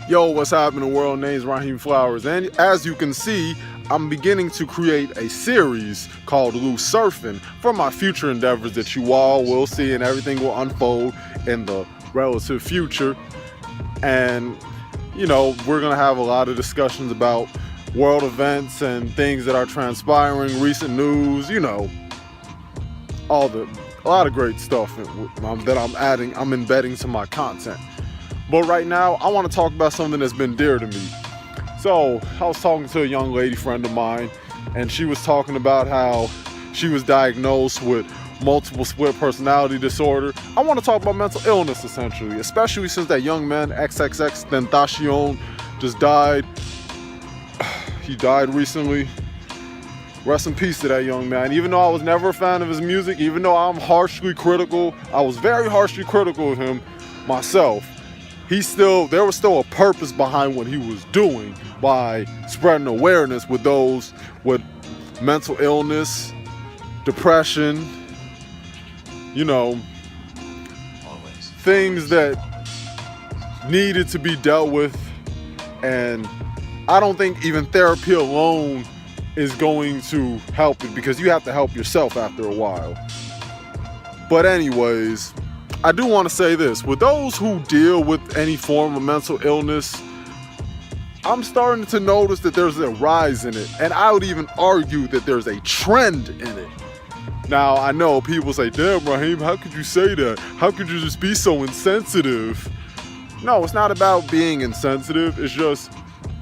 Yo, what's happening, world? Name's Raheem Flowers, and as you can see, I'm beginning to create a series called Loose Surfing for my future endeavors that you all will see, and everything will unfold in the relative future. And you know, we're gonna have a lot of discussions about world events and things that are transpiring, recent news, you know, a lot of great stuff that I'm embedding to my content. But right now, I want to talk about something that's been dear to me. So, I was talking to a young lady friend of mine, and she was talking about how she was diagnosed with multiple split personality disorder. I want to talk about mental illness, essentially, especially since that young man, XXX Tentacion, just died. He died recently. Rest in peace to that young man. Even though I was never a fan of his music, even though I'm harshly critical, I was very harshly critical of him myself. There was still a purpose behind what he was doing by spreading awareness with those with mental illness, depression, you know, things that needed to be dealt with. And I don't think even therapy alone is going to help it, because you have to help yourself after a while. But anyways, I do want to say this. With those who deal with any form of mental illness, I'm starting to notice that there's a rise in it. And I would even argue that there's a trend in it. Now, I know people say, damn, Raheem, how could you say that? How could you just be so insensitive? No, it's not about being insensitive. It's just,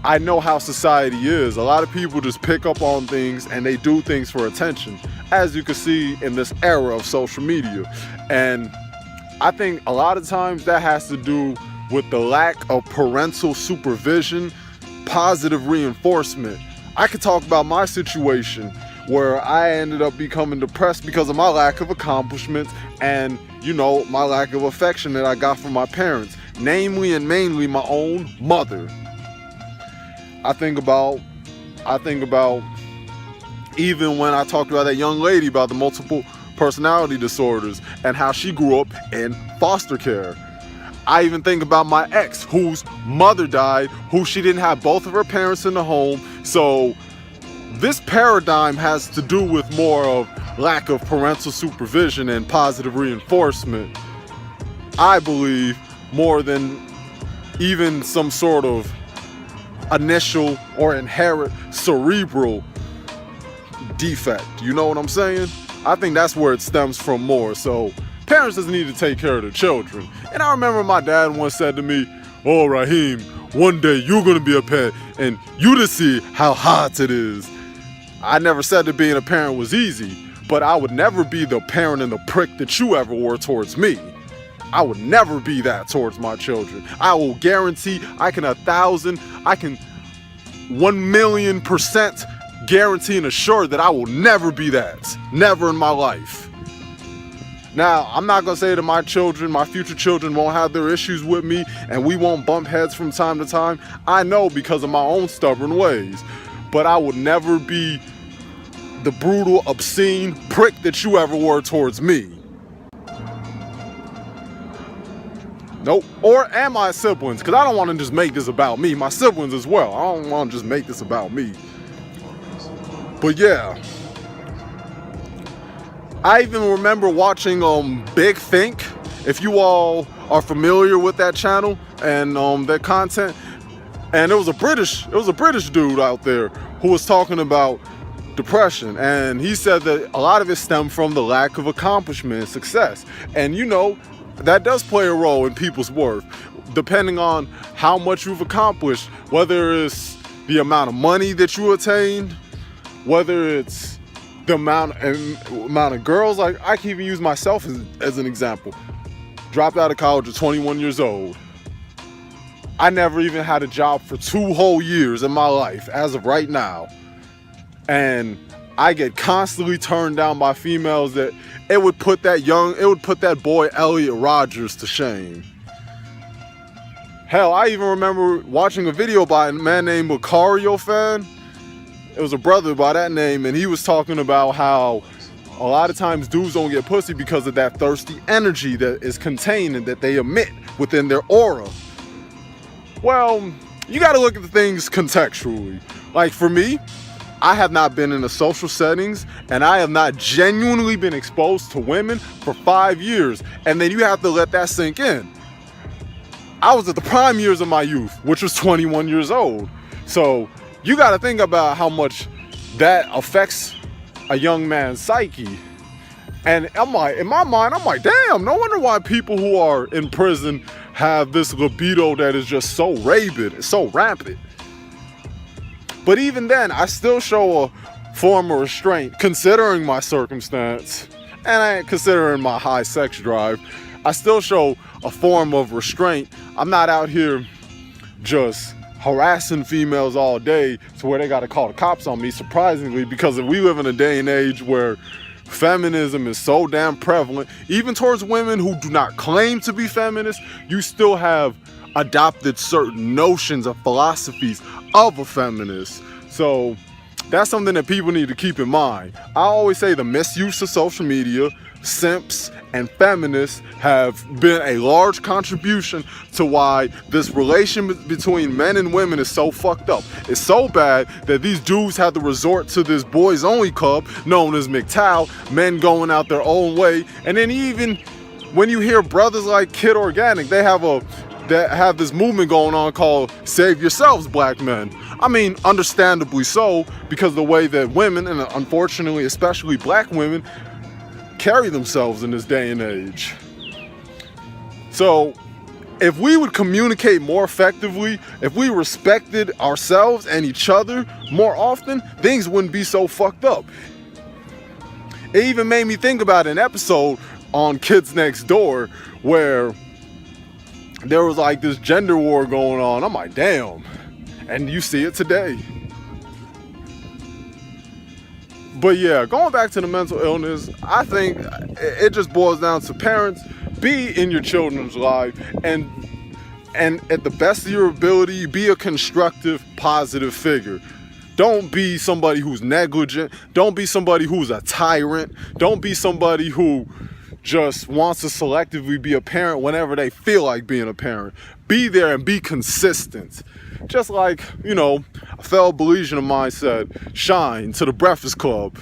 I know how society is. A lot of people just pick up on things and they do things for attention, as you can see in this era of social media. And I think a lot of times that has to do with the lack of parental supervision, positive reinforcement. I could talk about my situation where I ended up becoming depressed because of my lack of accomplishments and, you know, my lack of affection that I got from my parents, namely and mainly my own mother. I think about even when I talked about that young lady about the multiple personality disorders and how she grew up in foster care. I even think about my ex, whose mother died, who she didn't have both of her parents in the home. So this paradigm has to do with more of lack of parental supervision and positive reinforcement, I believe, more than even some sort of initial or inherent cerebral defect. You know what I'm saying? I think that's where it stems from more. So parents just need to take care of their children. And I remember my dad once said to me, oh, Raheem, one day you're going to be a parent and you just see how hot it is. I never said that being a parent was easy, but I would never be the parent and the prick that you ever were towards me. I would never be that towards my children. I will guarantee, I can 1,000,000% guarantee and assure that I will never be that. Never in my life. Now, I'm not going to say that my children, my future children, won't have their issues with me and we won't bump heads from time to time. I know, because of my own stubborn ways. But I would never be the brutal, obscene prick that you ever were towards me. Nope. And my siblings, because I don't want to just make this about me. My siblings as well. I don't want to just make this about me. But yeah, I even remember watching Big Think. If you all are familiar with that channel and their content, and it was a British dude out there who was talking about depression, and he said that a lot of it stemmed from the lack of accomplishment and success. And you know, that does play a role in people's worth, depending on how much you've accomplished, whether it's the amount of money that you attained, whether it's the amount of girls. Like, I can even use myself as an example. Dropped out of college at 21 years old. I never even had a job for 2 whole years in my life as of right now. And I get constantly turned down by females that it would put that boy Elliot Rodgers to shame. Hell, I even remember watching a video by a man named Macario Fan. It was a brother by that name, and he was talking about how a lot of times dudes don't get pussy because of that thirsty energy that is contained and that they emit within their aura. Well, you got to look at the things contextually. Like for me, I have not been in the social settings and I have not genuinely been exposed to women for 5 years. And then you have to let that sink in. I was at the prime years of my youth, which was 21 years old. So you got to think about how much that affects a young man's psyche. And I'm like, in my mind, I'm like, damn, no wonder why people who are in prison have this libido that is just so rabid, it's so rampant. But even then, I still show a form of restraint, considering my circumstance, and considering my high sex drive. I still show a form of restraint. I'm not out here just harassing females all day to where they got to call the cops on me, surprisingly, because if we live in a day and age where feminism is so damn prevalent, even towards women who do not claim to be feminists, you still have adopted certain notions of philosophies of a feminist. So that's something that people need to keep in mind. I always say the misuse of social media, simps, and feminists have been a large contribution to why this relation between men and women is so fucked up. It's so bad that these dudes have to resort to this boys only club known as MGTOW, men going out their own way. And then even when you hear brothers like Kid Organic, they have this movement going on called Save Yourselves, Black Men. I mean, understandably so, because the way that women, and unfortunately especially black women, carry themselves in this day and age. So if we would communicate more effectively, if we respected ourselves and each other more often, things wouldn't be so fucked up. It even made me think about an episode on Kids Next Door where there was like this gender war going on. I'm like, damn. And you see it today. But yeah, going back to the mental illness, I think it just boils down to parents, be in your children's life, and at the best of your ability, be a constructive, positive figure. Don't be somebody who's negligent. Don't be somebody who's a tyrant. Don't be somebody who just wants to selectively be a parent whenever they feel like being a parent. Be there and be consistent. Just like, you know, a fellow Belizean of mine said, shine to the Breakfast Club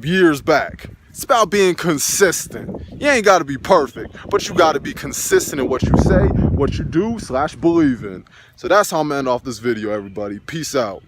years back. It's about being consistent. You ain't got to be perfect, but you got to be consistent in what you say, what you do / believe in. So that's how I'm going to end off this video, everybody. Peace out.